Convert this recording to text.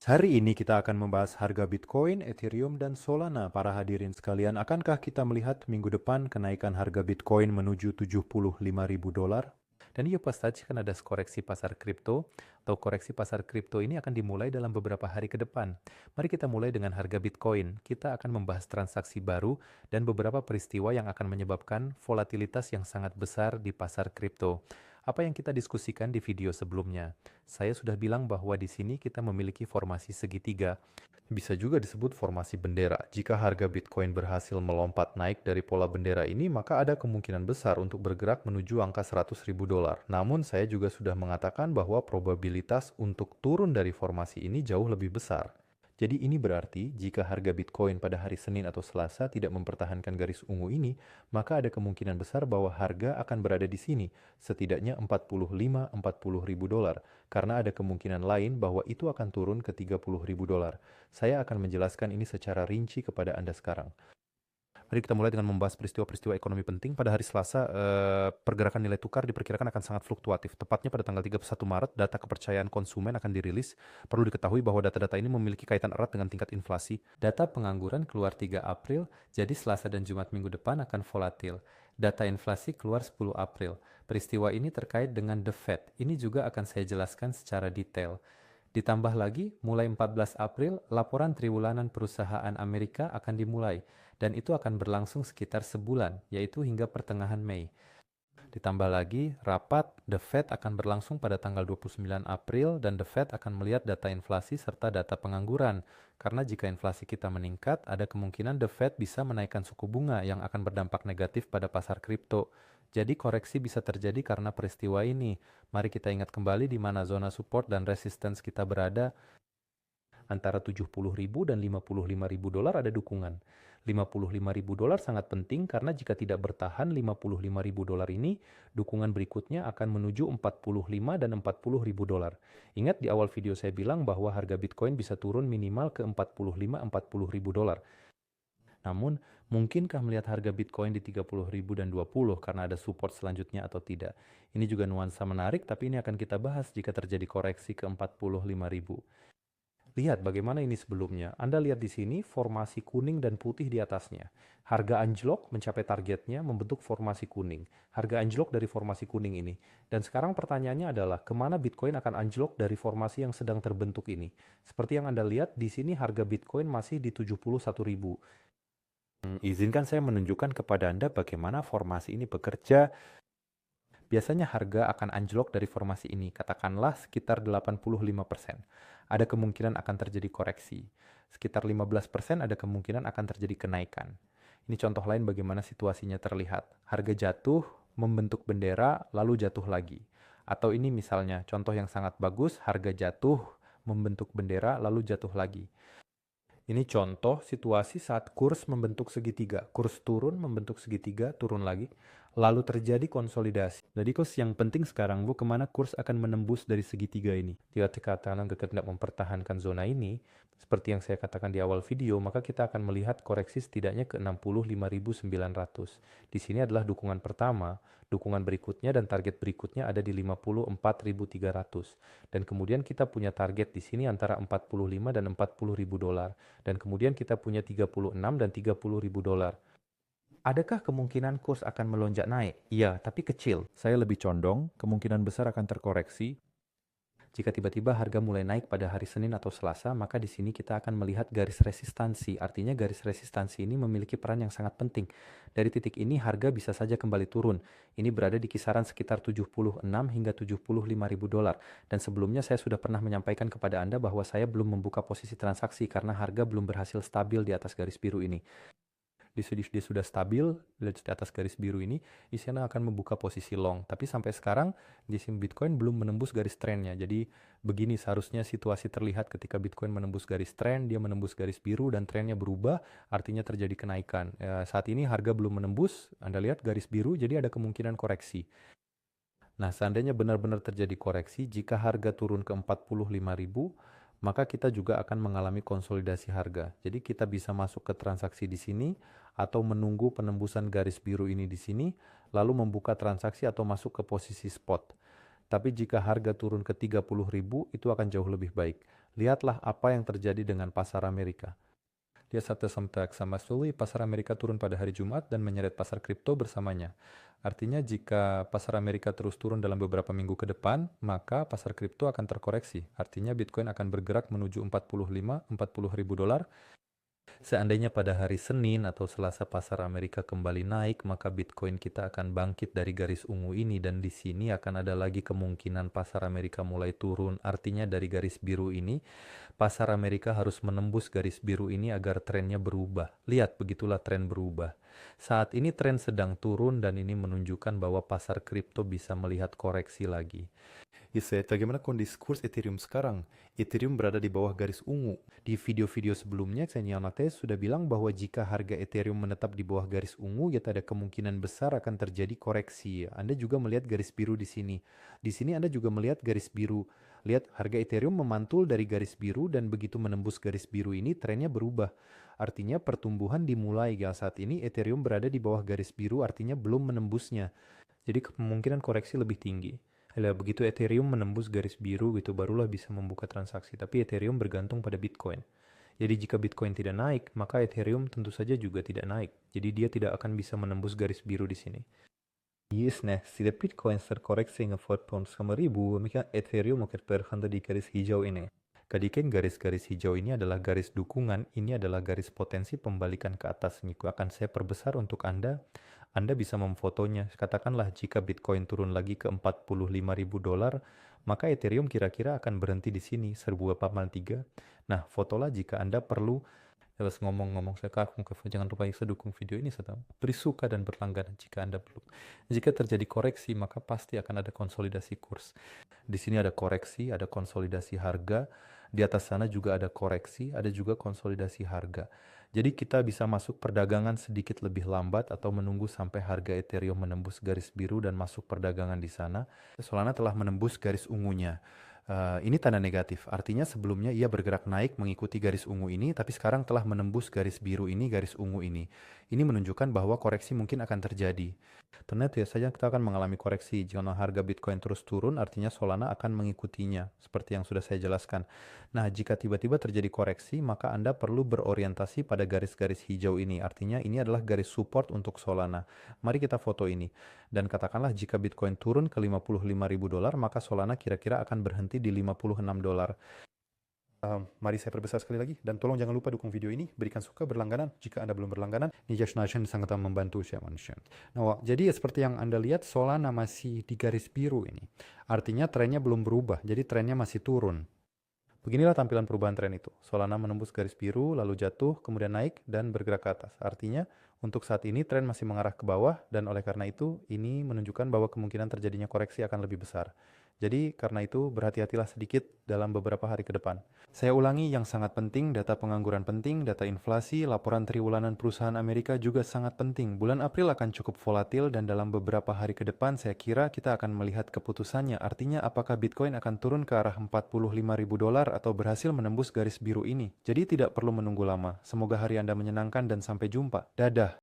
Hari ini kita akan membahas harga Bitcoin, Ethereum, dan Solana. Para hadirin sekalian, akankah kita melihat minggu depan kenaikan harga Bitcoin menuju $75.000? Dan iya pasti kan ada koreksi pasar kripto, atau koreksi pasar kripto ini akan dimulai dalam beberapa hari ke depan. Mari kita mulai dengan harga Bitcoin. Kita akan membahas transaksi baru dan beberapa peristiwa yang akan menyebabkan volatilitas yang sangat besar di pasar kripto. Apa yang kita diskusikan di video sebelumnya? Saya sudah bilang bahwa di sini kita memiliki formasi segitiga. Bisa juga disebut formasi bendera. Jika harga Bitcoin berhasil melompat naik dari pola bendera ini, maka ada kemungkinan besar untuk bergerak menuju angka $100.000. Namun saya juga sudah mengatakan bahwa probabilitas untuk turun dari formasi ini jauh lebih besar. Jadi ini berarti jika harga Bitcoin pada hari Senin atau Selasa tidak mempertahankan garis ungu ini, maka ada kemungkinan besar bahwa harga akan berada di sini, setidaknya $45-40 ribu dolar, karena ada kemungkinan lain bahwa itu akan turun ke $30 ribu dolar. Saya akan menjelaskan ini secara rinci kepada Anda sekarang. Mari kita mulai dengan membahas peristiwa-peristiwa ekonomi penting. Pada hari Selasa, pergerakan nilai tukar diperkirakan akan sangat fluktuatif. Tepatnya pada tanggal 31 Maret, data kepercayaan konsumen akan dirilis. Perlu diketahui bahwa data-data ini memiliki kaitan erat dengan tingkat inflasi. Data pengangguran keluar 3 April, jadi Selasa dan Jumat minggu depan akan volatil. Data inflasi keluar 10 April. Peristiwa ini terkait dengan The Fed. Ini juga akan saya jelaskan secara detail. Ditambah lagi, mulai 14 April, laporan triwulan perusahaan Amerika akan dimulai, dan itu akan berlangsung sekitar sebulan, yaitu hingga pertengahan Mei. Ditambah lagi, rapat The Fed akan berlangsung pada tanggal 29 April, dan The Fed akan melihat data inflasi serta data pengangguran. Karena jika inflasi kita meningkat, ada kemungkinan The Fed bisa menaikkan suku bunga yang akan berdampak negatif pada pasar kripto. Jadi koreksi bisa terjadi karena peristiwa ini. Mari kita ingat kembali di mana zona support dan resistance kita berada. Antara $70.000 dan $55.000 ada dukungan. $55.000 sangat penting karena jika tidak bertahan $55.000 ini, dukungan berikutnya akan menuju $45 dan $40.000. Ingat di awal video saya bilang bahwa harga Bitcoin bisa turun minimal ke $45-40.000. Namun, mungkinkah melihat harga Bitcoin di 30.000 dan 20 karena ada support selanjutnya atau tidak? Ini juga nuansa menarik, tapi ini akan kita bahas jika terjadi koreksi ke 45.000. Lihat bagaimana ini sebelumnya. Anda lihat di sini formasi kuning dan putih di atasnya. Harga anjlok mencapai targetnya membentuk formasi kuning. Harga anjlok dari formasi kuning ini. Dan sekarang pertanyaannya adalah kemana Bitcoin akan anjlok dari formasi yang sedang terbentuk ini. Seperti yang Anda lihat di sini harga Bitcoin masih di 71.000. Izinkan saya menunjukkan kepada Anda bagaimana formasi ini bekerja. Biasanya harga akan anjlok dari formasi ini, katakanlah sekitar 85%. Ada kemungkinan akan terjadi koreksi. Sekitar 15% ada kemungkinan akan terjadi kenaikan. Ini contoh lain bagaimana situasinya terlihat. Harga jatuh, membentuk bendera, lalu jatuh lagi. Atau ini misalnya contoh yang sangat bagus, harga jatuh, membentuk bendera, lalu jatuh lagi. Ini contoh situasi saat kurs membentuk segitiga. Kurs turun, membentuk segitiga, turun lagi. Lalu terjadi konsolidasi. Jadi yang penting sekarang, Bu, kemana kurs akan menembus dari segitiga ini. Jika kita tidak mempertahankan zona ini, seperti yang saya katakan di awal video, maka kita akan melihat koreksi setidaknya ke 65.900. Di sini adalah dukungan pertama, dukungan berikutnya dan target berikutnya ada di 54.300. Dan kemudian kita punya target di sini antara 45 dan 40.000 dolar. Dan kemudian kita punya 36 dan 30.000 dolar. Adakah kemungkinan kurs akan melonjak naik? Iya, tapi kecil. Saya lebih condong, kemungkinan besar akan terkoreksi. Jika tiba-tiba harga mulai naik pada hari Senin atau Selasa, maka di sini kita akan melihat garis resistansi. Artinya garis resistansi ini memiliki peran yang sangat penting. Dari titik ini harga bisa saja kembali turun. Ini berada di kisaran sekitar 76 hingga 75.000 dolar. Dan sebelumnya saya sudah pernah menyampaikan kepada Anda bahwa saya belum membuka posisi transaksi karena harga belum berhasil stabil di atas garis biru ini. Dia sudah stabil di atas garis biru ini, di sana akan membuka posisi long. Tapi sampai sekarang di Bitcoin belum menembus garis trennya. Jadi begini seharusnya situasi terlihat ketika Bitcoin menembus garis tren, dia menembus garis biru dan trennya berubah, artinya terjadi kenaikan. Saat ini harga belum menembus, Anda lihat garis biru, jadi ada kemungkinan koreksi. Nah, seandainya benar-benar terjadi koreksi, jika harga turun ke 45.000, maka kita juga akan mengalami konsolidasi harga. Jadi kita bisa masuk ke transaksi di sini atau menunggu penembusan garis biru ini di sini, lalu membuka transaksi atau masuk ke posisi spot. Tapi jika harga turun ke 30.000, itu akan jauh lebih baik. Lihatlah apa yang terjadi dengan pasar Amerika. Dia satu sama sekali pasar Amerika turun pada hari Jumat dan menyeret pasar kripto bersamanya. Artinya jika pasar Amerika terus turun dalam beberapa minggu ke depan, maka pasar kripto akan terkoreksi. Artinya Bitcoin akan bergerak menuju 40 ribu dolar. Seandainya pada hari Senin atau Selasa pasar Amerika kembali naik, maka Bitcoin kita akan bangkit dari garis ungu ini dan di sini akan ada lagi kemungkinan pasar Amerika mulai turun. Artinya dari garis biru ini, pasar Amerika harus menembus garis biru ini agar trennya berubah. Lihat, begitulah tren berubah. Saat ini tren sedang turun dan ini menunjukkan bahwa pasar kripto bisa melihat koreksi lagi. Bagaimana kondisi kurs Ethereum sekarang? Ethereum berada di bawah garis ungu. Di video-video sebelumnya, Xenia Nates sudah bilang bahwa jika harga Ethereum menetap di bawah garis ungu, ya ada kemungkinan besar akan terjadi koreksi. Anda juga melihat garis biru di sini. Di sini Anda juga melihat garis biru. Lihat, harga Ethereum memantul dari garis biru dan begitu menembus garis biru ini, trennya berubah. Artinya pertumbuhan dimulai ya saat ini Ethereum berada di bawah garis biru, artinya belum menembusnya. Jadi kemungkinan koreksi lebih tinggi. Begitu Ethereum menembus garis biru gitu barulah bisa membuka transaksi. Tapi Ethereum bergantung pada Bitcoin. Jadi jika Bitcoin tidak naik, maka Ethereum tentu saja juga tidak naik. Jadi dia tidak akan bisa menembus garis biru di sini. Yes, nah, sida Bitcoin terkoreksi hingga 4.5.000, maka Ethereum akan berhenti di garis hijau ini. Kadikan garis-garis hijau ini adalah garis dukungan, ini adalah garis potensi pembalikan ke atas. Ini akan saya perbesar untuk Anda. Anda bisa memfotonya. Katakanlah jika Bitcoin turun lagi ke 45 ribu dolar, maka Ethereum kira-kira akan berhenti di sini, 1.083. Nah, fotolah jika Anda perlu. Terus ngomong-ngomong saya jangan lupa dukung video ini serta beri suka dan berlangganan jika Anda perlu. Jika terjadi koreksi, maka pasti akan ada konsolidasi kurs. Di sini ada koreksi, ada konsolidasi harga. Di atas sana juga ada koreksi, ada juga konsolidasi harga. Jadi kita bisa masuk perdagangan sedikit lebih lambat atau menunggu sampai harga Ethereum menembus garis biru dan masuk perdagangan di sana. Solana telah menembus garis ungunya. Ini tanda negatif, artinya sebelumnya ia bergerak naik mengikuti garis ungu ini, tapi sekarang telah menembus garis biru ini, garis ungu ini. Ini menunjukkan bahwa koreksi mungkin akan terjadi. Ternyata ya saja kita akan mengalami koreksi. Jika harga Bitcoin terus turun, artinya Solana akan mengikutinya, seperti yang sudah saya jelaskan. Nah, jika tiba-tiba terjadi koreksi, maka Anda perlu berorientasi pada garis-garis hijau ini. Artinya ini adalah garis support untuk Solana. Mari kita foto ini. Dan katakanlah jika Bitcoin turun ke 55 ribu dolar, maka Solana kira-kira akan berhenti di 56 dolar. Mari saya perbesar sekali lagi dan tolong jangan lupa dukung video ini, berikan suka, berlangganan jika Anda belum berlangganan. Nijash Nation sangat membantu saya manusia. Nah, jadi seperti yang Anda lihat Solana masih di garis biru ini. Artinya trennya belum berubah, jadi trennya masih turun. Beginilah tampilan perubahan tren itu. Solana menembus garis biru, lalu jatuh, kemudian naik dan bergerak ke atas. Artinya untuk saat ini tren masih mengarah ke bawah dan oleh karena itu ini menunjukkan bahwa kemungkinan terjadinya koreksi akan lebih besar. Jadi karena itu berhati-hatilah sedikit dalam beberapa hari ke depan. Saya ulangi yang sangat penting, data pengangguran penting, data inflasi, laporan triwulan perusahaan Amerika juga sangat penting. Bulan April akan cukup volatil dan dalam beberapa hari ke depan saya kira kita akan melihat keputusannya. Artinya apakah Bitcoin akan turun ke arah 45 ribu dolar atau berhasil menembus garis biru ini. Jadi tidak perlu menunggu lama. Semoga hari Anda menyenangkan dan sampai jumpa. Dadah.